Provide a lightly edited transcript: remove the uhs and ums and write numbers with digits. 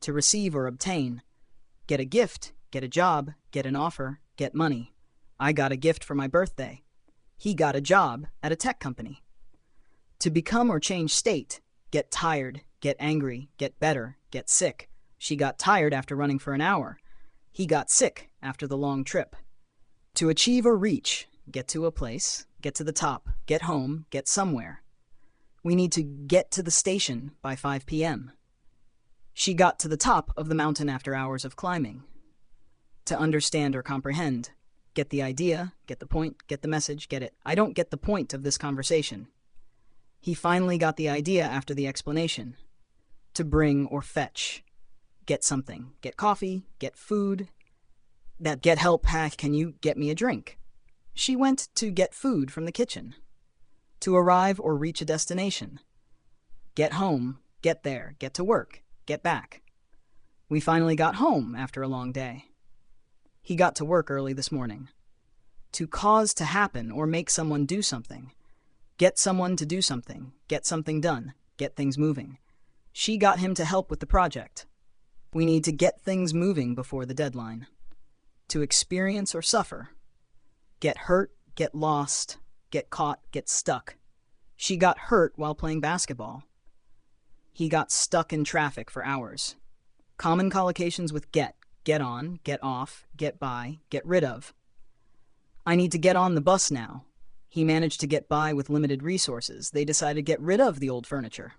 to receive or obtain. Get a gift, get a job, get an offer, get money. I got a gift for my birthday. He got a job at a tech company. To become or change state, get tired, get angry, get better, get sick. She got tired after running for an hour. He got sick after the long trip. To achieve or reach, get to a place, get to the top, get home, get somewhere. We need to get to the station by 5 p.m. She got to the top of the mountain after hours of climbing. To understand or comprehend, get the idea, get the point, get the message, get it. I don't get the point of this conversation. He finally got the idea after the explanation. To bring or fetch, get something, get coffee, get food. That get help, can you get me a drink? She went to get food from the kitchen. To arrive or reach a destination. Get home, get there, get to work, get back. We finally got home after a long day. He got to work early this morning. To cause to happen or make someone do something. Get someone to do something, get something done, get things moving. She got him to help with the project. We need to get things moving before the deadline. To experience or suffer. Get hurt, get lost, get caught, get stuck. She got hurt while playing basketball. He got stuck in traffic for hours. Common collocations with get on, get off, get by, get rid of. I need to get on the bus now. He managed to get by with limited resources. They decided to get rid of the old furniture.